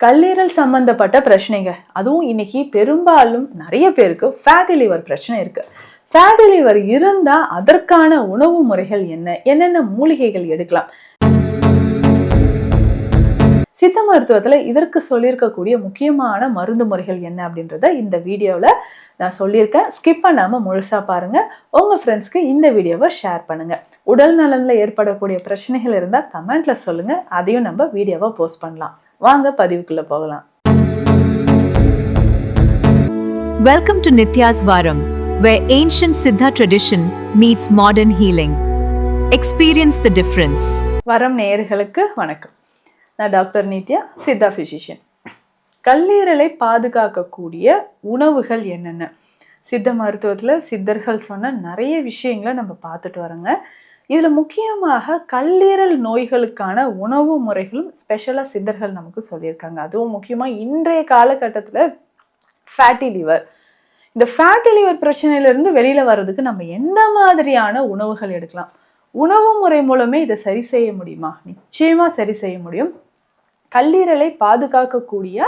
கல்லீரல் சம்பந்தப்பட்ட பிரச்சனைங்க, அதுவும் இன்னைக்கு பெரும்பாலும் நிறைய பேருக்கு ஃபேட்டி லிவர் பிரச்சனை இருக்கு. ஃபேட்டி லிவர் இருந்தா அதற்கான உணவு முறைகள் என்ன, என்னென்ன மூலிகைகள் எடுக்கலாம், சித்த மருத்துவத்துல இதற்கு சொல்லியிருக்கக்கூடிய முக்கியமான மருந்து முறைகள் என்ன அப்படின்றத இந்த வீடியோவில் நான் சொல்லியிருக்கேன். ஸ்கிப் பண்ணாம முழுசா பாருங்க. உங்க ஃப்ரெண்ட்ஸ்க்கு இந்த வீடியோவை ஷேர் பண்ணுங்க. உடல் நலன்ல ஏற்படக்கூடிய பிரச்சனைகள் இருந்தா கமெண்ட்ல சொல்லுங்க, அதையும் நம்ம வீடியோவை போஸ்ட் பண்ணலாம். வாங்க பதிவுக்குள்ள போகலாம். Welcome to Nitya's Varam, where ancient Siddha tradition meets modern healing. Experience the difference. வரம் நேயர்களுக்கு வணக்கம். நான் டாக்டர் நித்யா, சித்தா பிசிஷியன். கல்லீரலை பாதுகாக்கக்கூடிய உணவுகள் என்னென்ன? சித்த மருத்துவத்தில் சித்தர்கள் சொன்ன நிறைய விஷயங்களை நம்ம பார்த்துட்டு வரோங்க. இதில் முக்கியமாக கல்லீரல் நோய்களுக்கான உணவு முறைகளும் ஸ்பெஷலாக சித்தர்கள் நமக்கு சொல்லியிருக்காங்க. அதுவும் முக்கியமாக இன்றைய காலகட்டத்தில் ஃபேட்டி லிவர், இந்த ஃபேட்டி லிவர் பிரச்சனையிலேருந்து வெளியில் வர்றதுக்கு நம்ம எந்த மாதிரியான உணவுகள் எடுக்கலாம்? உணவு முறை மூலமே இதை சரி செய்ய முடியுமா? நிச்சயமாக சரி செய்ய முடியும். கல்லீரலை பாதுகாக்கக்கூடிய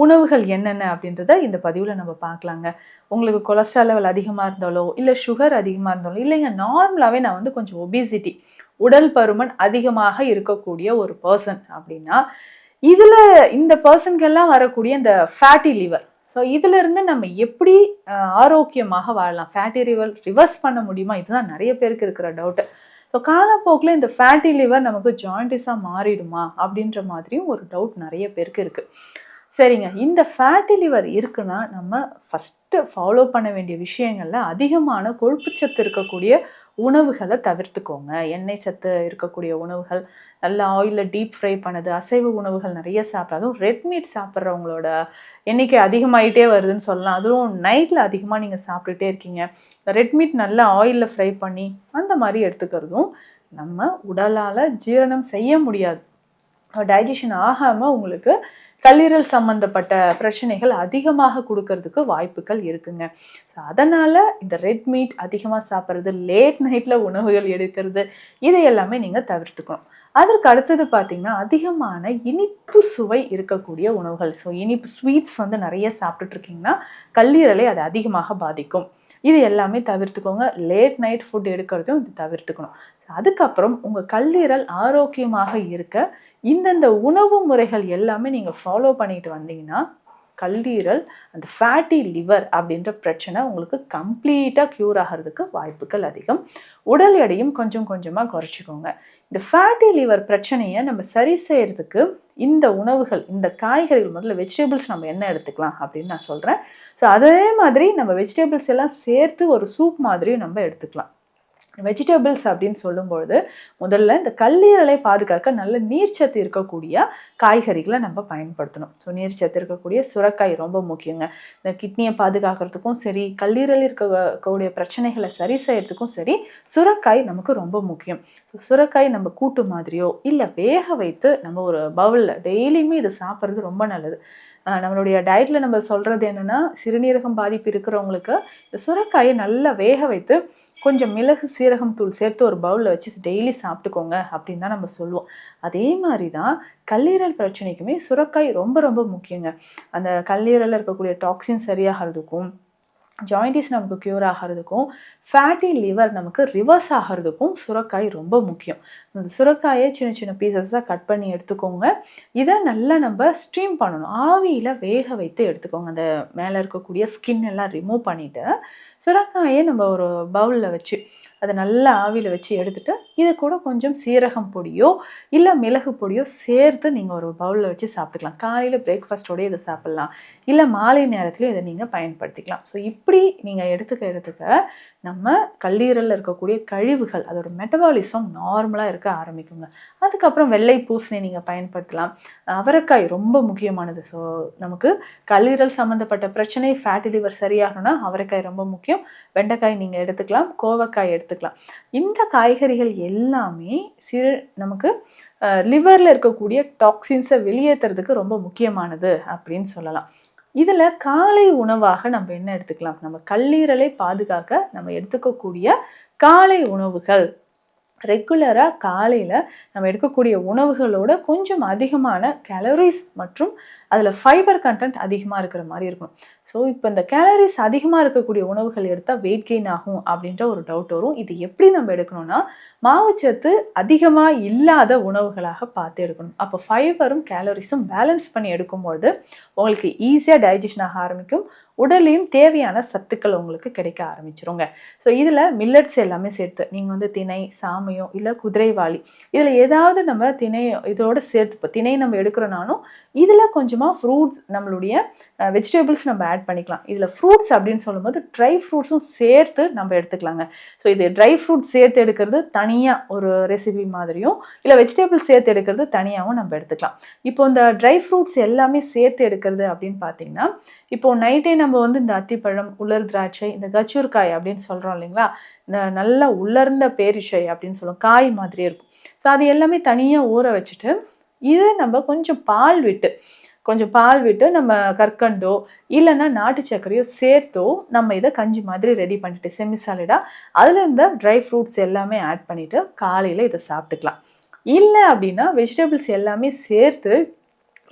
உணவுகள் என்னென்ன அப்படின்றத இந்த பதிவில் நம்ம பார்க்கலாங்க. உங்களுக்கு கொலஸ்ட்ரால் லெவல் அதிகமாக இருந்தாலோ, இல்லை சுகர் அதிகமாக இருந்தாலோ, இல்லைங்க நார்மலாகவே நான் கொஞ்சம் ஒபிசிட்டி, உடல் பருமன் அதிகமாக இருக்கக்கூடிய ஒரு பர்சன் அப்படின்னா, இதில் இந்த பர்சன்கெல்லாம் வரக்கூடிய இந்த ஃபேட்டி லிவர், ஸோ இதிலிருந்து நம்ம எப்படி ஆரோக்கியமாக வாழலாம், ஃபேட்டி லிவர் ரிவர்ஸ் பண்ண முடியுமா? இதுதான் நிறைய பேருக்கு இருக்கிற டவுட்டு. ஸோ காலப்போக்கில் இந்த ஃபேட்டி லிவர் நமக்கு ஜாயிண்டிஸாக மாறிடுமா அப்படின்ற மாதிரியும் ஒரு டவுட் நிறைய பேருக்கு இருக்குது. சரிங்க, இந்த ஃபேட்டி லிவர் இருக்குன்னா நம்ம ஃபஸ்ட்டு ஃபாலோ பண்ண வேண்டிய விஷயங்களில் அதிகமான கொழுப்புச்சத்து இருக்கக்கூடிய உணவுகளை தவிர்த்துக்கோங்க. எண்ணெய் சத்து இருக்கக்கூடிய உணவுகள், நல்ல ஆயிலில் டீப் ஃப்ரை பண்ணது, அசைவ உணவுகள் நிறைய சாப்பிடாதும். ரெட் மீட் சாப்பிட்றவங்களோட எண்ணிக்கை அதிகமாகிட்டே வருதுன்னு சொல்லலாம். அதுவும் நைட்டில் அதிகமாக நீங்கள் சாப்பிட்டுட்டே இருக்கீங்க. ரெட் மீட் நல்லா ஆயிலில் ஃப்ரை பண்ணி அந்த மாதிரி எடுத்துக்கிறதும் நம்ம உடலால் ஜீரணம் செய்ய முடியாது, டைஜஷன் ஆகாமல் உங்களுக்கு கல்லீரல் சம்பந்தப்பட்ட பிரச்சனைகள் அதிகமாக கொடுக்கறதுக்கு வாய்ப்புகள் இருக்குங்க. அதனால இந்த ரெட் மீட் அதிகமாக சாப்பிட்றது, லேட் நைட்டில் உணவுகள் எடுக்கிறது, இதை எல்லாமே நீங்கள் தவிர்த்துக்கணும். அதற்கு அடுத்தது பார்த்தீங்கன்னா, அதிகமான இனிப்பு சுவை இருக்கக்கூடிய உணவுகள். ஸோ இனிப்பு ஸ்வீட்ஸ் நிறைய சாப்பிட்டுட்டு இருக்கீங்கன்னா கல்லீரலை அது அதிகமாக பாதிக்கும். இது எல்லாமே தவிர்த்துக்கோங்க. லேட் நைட் ஃபுட் எடுக்கிறதும் இது தவிர்த்துக்கணும். அதுக்கப்புறம் உங்கள் கல்லீரல் ஆரோக்கியமாக இருக்க இந்தந்த உணவு முறைகள் எல்லாமே நீங்கள் ஃபாலோ பண்ணிட்டு வந்தீங்கன்னா கல்லீரல், அந்த ஃபேட்டி லிவர் அப்படின்ற பிரச்சனை உங்களுக்கு கம்ப்ளீட்டாக க்யூர் ஆகிறதுக்கு வாய்ப்புகள் அதிகம். உடல் எடையும் கொஞ்சம் கொஞ்சமாக குறைச்சிக்கோங்க. இந்த ஃபேட்டி லிவர் பிரச்சனையை நம்ம சரி செய்கிறதுக்கு இந்த உணவுகள், இந்த காய்கறிகள், முதல்ல வெஜிடபிள்ஸ் நம்ம என்ன எடுத்துக்கலாம் அப்படின்னு நான் சொல்கிறேன். ஸோ அதே மாதிரி நம்ம வெஜிடபிள்ஸ் எல்லாம் சேர்த்து ஒரு சூப் மாதிரியும் நம்ம எடுத்துக்கலாம். வெஜிடபிள்ஸ் அப்படின்னு சொல்லும்பொழுது முதல்ல இந்த கல்லீரலை பாதுகாக்க நல்ல நீர்ச்சத்து இருக்கக்கூடிய காய்கறிகளை நம்ம பயன்படுத்தணும். ஸோ நீர்ச்சத்து இருக்கக்கூடிய சுரைக்காய் ரொம்ப முக்கியங்க. இந்த கிட்னியை பாதுகாக்கிறதுக்கும் சரி, கல்லீரல் இருக்கக்கூடிய பிரச்சனைகளை சரி செய்யறதுக்கும் சரி, சுரைக்காய் நமக்கு ரொம்ப முக்கியம். சுரைக்காய் நம்ம கூட்டு மாதிரியோ இல்லை வேக வைத்து நம்ம ஒரு பவுலில் டெய்லியுமே இது சாப்பிட்றது ரொம்ப நல்லது. நம்மளுடைய டயட்டில் நம்ம சொல்கிறது என்னென்னா, சிறுநீரகம் பாதிப்பு இருக்கிறவங்களுக்கு இந்த சுரைக்காயை நல்லா வேக வைத்து கொஞ்சம் மிளகு சீரகம் தூள் சேர்த்து ஒரு பவுலில் வச்சு டெய்லி சாப்பிட்டுக்கோங்க அப்படின்னு தான் நம்ம சொல்லுவோம். அதே மாதிரி தான் கல்லீரல் பிரச்சனைக்குமே சுரைக்காய் ரொம்ப ரொம்ப முக்கியங்க. அந்த கல்லீரலில் இருக்கக்கூடிய டாக்ஸின் சரியாகிறதுக்கும், ஜாயிண்டிஸ் நமக்கு க்யூர் ஆகிறதுக்கும், ஃபேட்டி லிவர் நமக்கு ரிவர்ஸ் ஆகிறதுக்கும் சுரைக்காய் ரொம்ப முக்கியம். இந்த சுரைக்காயை சின்ன சின்ன பீசஸாக கட் பண்ணி எடுத்துக்கோங்க. இதை நல்லா நம்ம ஸ்டீம் பண்ணணும், ஆவியில் வேக வைத்து எடுத்துக்கோங்க. அந்த மேலே இருக்கக்கூடிய ஸ்கின் எல்லாம் ரிமூவ் பண்ணிவிட்டு சுரைக்காயை நம்ம ஒரு பவுலில் வச்சு அதை நல்லா ஆவியில் வச்சு எடுத்துகிட்டு இது கூட கொஞ்சம் சீரகம் பொடியோ இல்லை மிளகு பொடியோ சேர்த்து நீங்கள் ஒரு பவுலில் வச்சு சாப்பிட்டுக்கலாம். காலையில் பிரேக்ஃபாஸ்ட்டோடய இதை சாப்பிட்லாம், இல்லை மாலை நேரத்துலையும் இதை நீங்கள் பயன்படுத்திக்கலாம். ஸோ இப்படி நீங்கள் எடுத்துக்க நம்ம கல்லீரலில் இருக்கக்கூடிய கழிவுகள், அதோட மெட்டபாலிசம் நார்மலாக இருக்க ஆரம்பிக்குங்க. அதுக்கப்புறம் வெள்ளை பூசணி நீங்கள் பயன்படுத்தலாம். அவரைக்காய் ரொம்ப முக்கியமானது. ஸோ நமக்கு கல்லீரல் சம்மந்தப்பட்ட பிரச்சனை, ஃபேட்டி லிவர் சரியாகணும்னா அவரைக்காய் ரொம்ப முக்கியம். வெண்டைக்காய் நீங்கள் எடுத்துக்கலாம், கோவக்காய் எடுத்துக்கலாம். இந்த காய்கறிகள் எல்லாமே நமக்கு லிவரில் இருக்கக்கூடிய டாக்ஸின்ஸை வெளியேற்றுறதுக்கு ரொம்ப முக்கியமானது அப்படின்னு சொல்லலாம். இதில் காலை உணவாக நம்ம என்ன எடுத்துக்கலாம்? நம்ம கல்லீரலை பாதுகாக்க நம்ம எடுத்துக்கக்கூடிய காலை உணவுகள் ரெகுலராக காலையில் நம்ம எடுக்கக்கூடிய உணவுகளோட கொஞ்சம் அதிகமான கேலரிஸ் மற்றும் அதில் ஃபைபர் கண்டென்ட் அதிகமாக இருக்கிற மாதிரி இருக்கணும். ஸோ இப்போ இந்த கேலரிஸ் அதிகமாக இருக்கக்கூடிய உணவுகள் எடுத்தால் வெயிட் கெயின் ஆகும் அப்படின்ற ஒரு டவுட் வரும். இது எப்படி நம்ம எடுக்கணும்னா, மாவுச்சத்து அதிகமாக இல்லாத உணவுகளாக பார்த்து எடுக்கணும். அப்போ ஃபைபரும் கேலரிஸும் பேலன்ஸ் பண்ணி எடுக்கும்போது உங்களுக்கு ஈஸியாக டைஜஷன் ஆக ஆரம்பிக்கும். உடலையும் தேவையான சத்துக்கள் உங்களுக்கு கிடைக்க ஆரம்பிச்சிருங்க. ஸோ இதில் மில்லட்ஸ் எல்லாமே சேர்த்து நீங்கள் திணை, சாமையம் இல்லை குதிரைவாளி, இதில் ஏதாவது நம்ம திணை இதோட சேர்த்து, இப்போ திணை நம்ம எடுக்கிறோனாலும் இதில் கொஞ்சமாக ஃப்ரூட்ஸ், நம்மளுடைய வெஜிடபிள்ஸ் நம்ம ஆட் பண்ணிக்கலாம். இதில் ஃப்ரூட்ஸ் அப்படின்னு சொல்லும்போது ட்ரை ஃப்ரூட்ஸும் சேர்த்து நம்ம எடுத்துக்கலாங்க. ஸோ இது ட்ரை ஃப்ரூட்ஸ் சேர்த்து எடுக்கிறது தனியாக ஒரு ரெசிபி மாதிரியும், இல்லை வெஜிடபிள்ஸ் சேர்த்து எடுக்கிறது தனியாகவும் நம்ம எடுத்துக்கலாம். இப்போ இந்த ட்ரை ஃப்ரூட்ஸ் எல்லாமே சேர்த்து எடுக்கிறது அப்படின்னு பார்த்தீங்கன்னா, இப்போ நைட்டே நம்ம இந்த அத்திப்பழம், உலர் திராட்சை, இந்த கச்சூர்காய் அப்படின்னு சொல்கிறோம் இல்லைங்களா, இந்த நல்லா உலர்ந்த பேரிஷை அப்படின்னு சொல்லுவோம், காய் மாதிரியே இருக்கும். ஸோ அது எல்லாமே தனியாக ஊற வச்சுட்டு இதை நம்ம கொஞ்சம் பால் விட்டு நம்ம கற்கண்டோ இல்லைன்னா நாட்டு சர்க்கரையோ சேர்த்தோ நம்ம இதை கஞ்சி மாதிரி ரெடி பண்ணிட்டு செமி சாலிடாக அதில் இந்த ட்ரை ஃப்ரூட்ஸ் எல்லாமே ஆட் பண்ணிவிட்டு காலையில் இதை சாப்பிட்டுக்கலாம். இல்லை அப்படின்னா வெஜிடபிள்ஸ் எல்லாமே சேர்த்து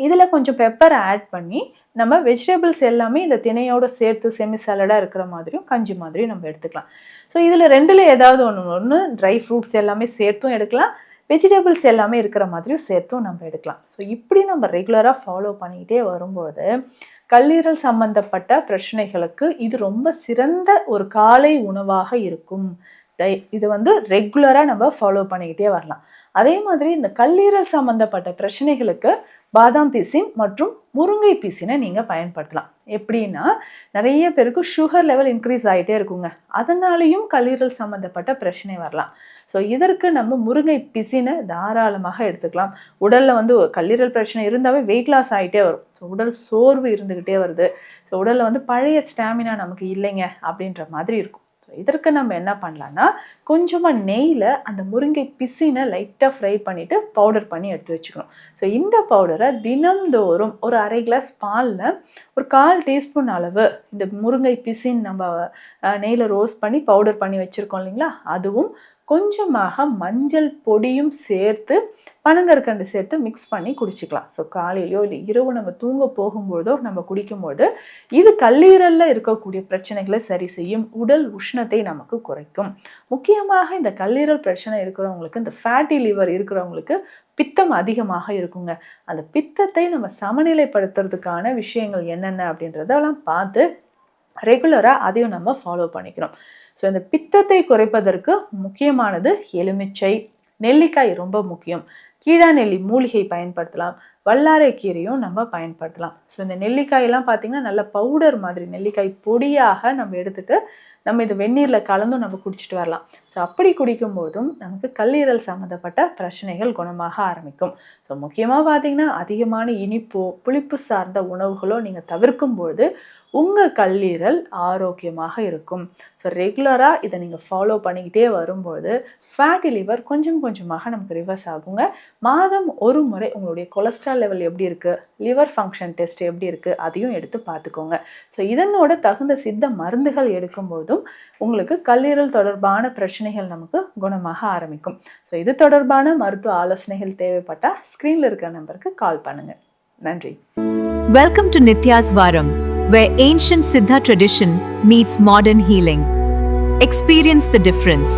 இதில் கொஞ்சம் பெப்பரை ஆட் பண்ணி நம்ம வெஜிடபிள்ஸ் எல்லாமே இந்த திணையோடு சேர்த்து செமி சாலடாக இருக்கிற மாதிரியும் கஞ்சி மாதிரியும் நம்ம எடுத்துக்கலாம். ஸோ இதில் ரெண்டில் ஏதாவது ஒன்று ட்ரை ஃப்ரூட்ஸ் எல்லாமே சேர்த்தும் எடுக்கலாம், வெஜிடபிள்ஸ் எல்லாமே இருக்கிற மாதிரியும் சேர்த்தும் நம்ம எடுக்கலாம். ஸோ இப்படி நம்ம ரெகுலராக ஃபாலோ பண்ணிக்கிட்டே வரும்போது கல்லீரல் சம்பந்தப்பட்ட பிரச்சனைகளுக்கு இது ரொம்ப சிறந்த ஒரு காலை உணவாக இருக்கும். இது ரெகுலராக நம்ம ஃபாலோ பண்ணிக்கிட்டே வரலாம். அதே மாதிரி இந்த கல்லீரல் சம்பந்தப்பட்ட பிரச்சனைகளுக்கு பாதாம் பிசின் மற்றும் முருங்கை பிசினை நீங்கள் பயன்படுத்தலாம். எப்படின்னா, நிறைய பேருக்கு சுகர் லெவல் இன்க்ரீஸ் ஆகிட்டே இருக்குங்க, அதனாலையும் கல்லீரல் சம்மந்தப்பட்ட பிரச்சனை வரலாம். ஸோ இதற்கு நம்ம முருங்கை பிசினை தாராளமாக எடுத்துக்கலாம். உடலில் கல்லீரல் பிரச்சனை இருந்தாவே வெயிட் லாஸ் ஆகிட்டே வரும். ஸோ உடல் சோர்வு இருந்துக்கிட்டே வருது. ஸோ உடலில் பழைய ஸ்டாமினா நமக்கு இல்லைங்க அப்படின்ற மாதிரி இருக்கும். இதற்கு நம்ம என்ன பண்ணலான்னா, கொஞ்சமாக நெய்யில் அந்த முருங்கை பிசினை லைட்டாக ஃப்ரை பண்ணிவிட்டு பவுடர் பண்ணி எடுத்து வச்சுக்கணும். ஸோ இந்த பவுடரை தினம்தோறும் ஒரு அரை கிளாஸ் பாலில் ஒரு 1/4 டீஸ்பூன் அளவு இந்த முருங்கை பிசின் நம்ம நெய்யில் ரோஸ்ட் பண்ணி பவுடர் பண்ணி வச்சுருக்கோம் இல்லைங்களா, அதுவும் கொஞ்சமாக மஞ்சள் பொடியும் சேர்த்து பனங்கற்கண்டு சேர்த்து மிக்ஸ் பண்ணி குடிச்சிக்கலாம். ஸோ காலையிலையோ இல்லை இரவு நம்ம தூங்க போகும்போதோ நம்ம குடிக்கும்போது இது கல்லீரலில் இருக்கக்கூடிய பிரச்சனைகளை சரி செய்யும், உடல் உஷ்ணத்தை நமக்கு குறைக்கும். முக்கியமாக இந்த கல்லீரல் பிரச்சனை இருக்கிறவங்களுக்கு, இந்த ஃபேட்டி லிவர் இருக்கிறவங்களுக்கு பித்தம் அதிகமாக இருக்குங்க. அந்த பித்தத்தை நம்ம சமநிலைப்படுத்துறதுக்கான விஷயங்கள் என்னென்ன அப்படின்றதெல்லாம் பார்த்து ரெகுலராக அதையும் நம்ம ஃபாலோ பண்ணிக்கிறோம். ஸோ இந்த பித்தத்தை குறைப்பதற்கு முக்கியமானது எலுமிச்சை, நெல்லிக்காய் ரொம்ப முக்கியம். கீழாநெல்லி மூலிகை பயன்படுத்தலாம், வல்லாரை கீரையும் நம்ம பயன்படுத்தலாம். ஸோ இந்த நெல்லிக்காயெல்லாம் பார்த்திங்கன்னா நல்ல பவுடர் மாதிரி நெல்லிக்காய் பொடியாக நம்ம எடுத்துகிட்டு நம்ம இது வெந்நீரில் கலந்தும் நம்ம குடிச்சிட்டு வரலாம். ஸோ அப்படி குடிக்கும்போதும் நமக்கு கல்லீரல் சம்மந்தப்பட்ட பிரச்சனைகள் குணமாக ஆரம்பிக்கும். ஸோ முக்கியமாக பார்த்திங்கன்னா அதிகமான இனிப்போ புளிப்பு சார்ந்த உணவுகளோ நீங்கள் தவிர்க்கும்போது உங்கள் கல்லீரல் ஆரோக்கியமாக இருக்கும். ஸோ ரெகுலராக இதை நீங்கள் ஃபாலோ பண்ணிக்கிட்டே வரும்போது ஃபேட்டி லிவர் கொஞ்சம் கொஞ்சமாக நமக்கு ரிவர்ஸ் ஆகுங்க. மாதம் ஒரு முறை உங்களுடைய கொலஸ்ட்ரால் லெவல் எப்படி இருக்குது, லிவர் ஃபங்க்ஷன் டெஸ்ட் எப்படி இருக்குது, அதையும் எடுத்து பார்த்துக்கோங்க. ஸோ இதனோட தகுந்த சித்த மருந்துகள் எடுக்கும்போதும் உங்களுக்கு கல்லீரல் தொடர்பான பிரச்சனைகள் நமக்கு குணமாக ஆரம்பிக்கும். ஸோ இது தொடர்பான மருத்துவ ஆலோசனைகள் தேவைப்பட்டால் ஸ்க்ரீனில் இருக்கிற நம்பருக்கு கால் பண்ணுங்கள். நன்றி. Welcome to Nitya's Varam, where ancient Siddha tradition meets modern healing. Experience the difference.